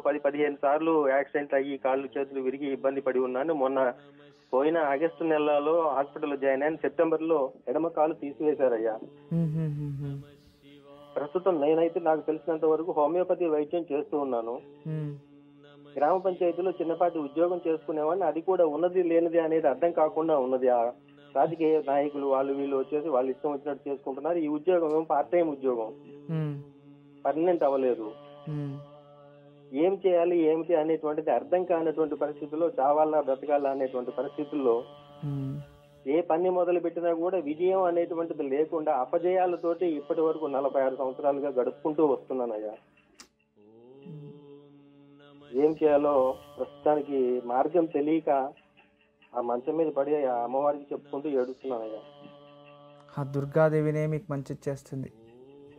10-15 సార్లు యాక్సిడెంట్ అయ్యి కాళ్ళు చేతులు విరిగి ఇబ్బంది పడి ఉన్నాను. మొన్న పోయిన ఆగస్టు నెలలో హాస్పిటల్లో జాయిన్ అయ్యాను. సెప్టెంబర్‌లో ఎడమ కాలు తీసివేశారయ్యా. హుహుహుహు. ప్రస్తుతం నేనైతే నాకు తెలిసినంత వరకు హోమియోపతి వైద్యం చేస్తూ ఉన్నాను. హ్మ్. గ్రామ పంచాయతీలో చిన్నపాటి ఉద్యోగం చేసుకునేవాడిని. అది కూడా ఉన్నది లేనిది అనేది అర్థం కాకుండా ఉన్నది. రాజకీయ నాయకులు వాళ్ళు వీళ్ళు వచ్చేసి వాళ్ళు ఇష్టం వచ్చినట్టు చేసుకుంటున్నారు. ఈ ఉద్యోగం ఏమో పార్ట్ టైం ఉద్యోగం. హ్మ్. పర్మనెంట్ అవ్వలేదు. హ్మ్. ఏం చేయాలి ఏమిటి అనేటువంటిది అర్థం కానటువంటి పరిస్థితుల్లో చావాలా బ్రతకాలా అనేటువంటి పరిస్థితుల్లో హ్మ్. ఏ పని మొదలు పెట్టినా కూడా విజయం అనేటువంటిది లేకుండా అపజయాలతోటి ఇప్పటి వరకు 46 సంవత్సరాలుగా గడుపుకుంటూ వస్తున్నానయ్యా. ఏం చేయాలో ప్రస్తుతానికి మార్గం తెలియక ఆ మంచం మీద పడి ఆ అమ్మవారికి చెప్పుకుంటూ ఏడుస్తున్నానయ్యా. ఆ దుర్గాదేవినే మీకు మంచిది చేస్తుంది.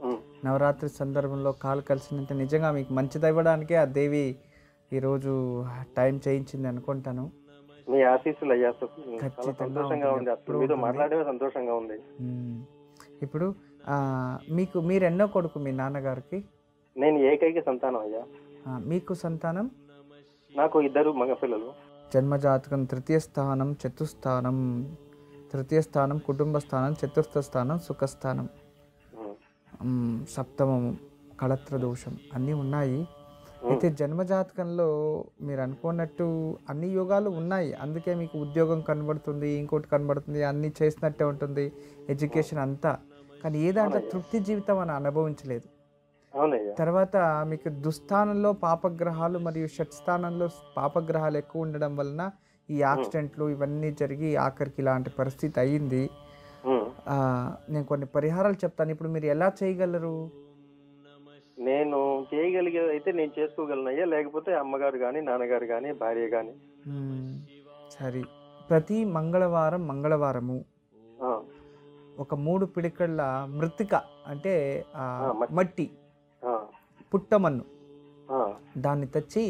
ఉం. నవరాత్రి సందర్భంలో కాలు కలిసిందంటే నిజంగా మీకు మంచిది ఇవ్వడానికే ఆ దేవి ఈరోజు టైం చేయించింది అనుకుంటాను. మీ ఆశీస్సులు అయ్యా. చాలా ఖచ్చితంగా సంతోషంగా ఉంటుంది, ఉంది. అసలు ఎప్పుడూ మీతో ఉంటుంది. మాట్లాడమే సంతోషంగా ఉంది. మ్మ్. ఇప్పుడు మీరు ఎన్నో కొడుకు మీ నాన్నగారికి? నేను ఏకైక సంతానం అయ్యా. మీకు సంతానం? నాకు 2 మగపిల్లలు. జన్మజాతకం తృతీయ స్థానం, చతుస్థానం. తృతీయ స్థానం కుటుంబ స్థానం, చతుర్థ స్థానం సుఖస్థానం, సప్తమము కళత్ర దోషం అన్నీ ఉన్నాయి. అయితే జన్మజాతకంలో మీరు అనుకున్నట్టు అన్ని యోగాలు ఉన్నాయి. అందుకే మీకు ఉద్యోగం కనబడుతుంది, ఇంకోటి కనబడుతుంది, అన్నీ చేసినట్టే ఉంటుంది, ఎడ్యుకేషన్ అంతా. కానీ ఏ దాంట్లో తృప్తి జీవితం అని అనుభవించలేదు. తర్వాత మీకు దుస్థానంలో పాపగ్రహాలు మరియు షట్స్థానంలో పాపగ్రహాలు ఎక్కువ ఉండడం వలన ఈ యాక్సిడెంట్లు ఇవన్నీ జరిగి ఆఖరికి ఇలాంటి పరిస్థితి అయ్యింది. నేను కొన్ని పరిహారాలు చెప్తాను. ఇప్పుడు మీరు ఎలా చేయగలరు? నేను చేయగలిగేది అయితే నేను చేసుకోగలనయ్యా. లేకపోతే అమ్మగారు కానీ నాన్నగారు కానీ భార్య కానీ. సరే, ప్రతి మంగళవారము ఒక 3 పిడికళ్ళ మృతిక అంటే మట్టి పుట్టమన్ను దాన్ని తెచ్చి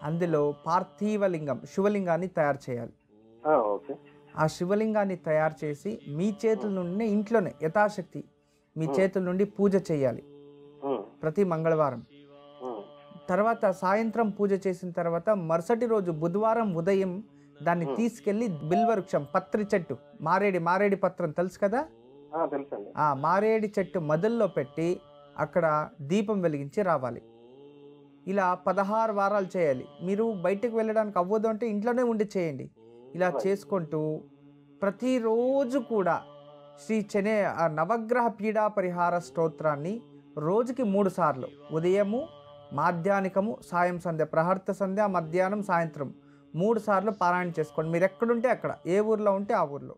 అందులో పార్థివలింగం శివలింగాన్ని తయారు చేయాలి. ఆ శివలింగాన్ని తయారు చేసి మీ చేతుల నుండి ఇంట్లోనే యథాశక్తి మీ చేతుల నుండి పూజ చేయాలి ప్రతి మంగళవారం. తర్వాత సాయంత్రం పూజ చేసిన తర్వాత మరుసటి రోజు బుధవారం ఉదయం దాన్ని తీసుకెళ్లి బిల్వవృక్షం పత్రి చెట్టు మారేడి పత్రం తెలుసు కదా, ఆ మారేడి చెట్టు మొదల్లో పెట్టి అక్కడ దీపం వెలిగించి రావాలి. ఇలా 16 వారాలు చేయాలి. మీరు బయటకు వెళ్ళడానికి అవ్వదు అంటే ఇంట్లోనే ఉండి చేయండి. ఇలా చేసుకుంటూ ప్రతిరోజు కూడా శ్రీ నవగ్రహ పీడా పరిహార స్తోత్రాన్ని రోజుకి 3 సార్లు ఉదయము, మాధ్యానికము, సాయం సంధ్య, ప్రహర్త సంధ్య, మధ్యాహ్నం, సాయంత్రం 3 సార్లు పారాయణ చేసుకోండి. మీరు ఎక్కడుంటే అక్కడ, ఏ ఊర్లో ఉంటే ఆ ఊర్లో.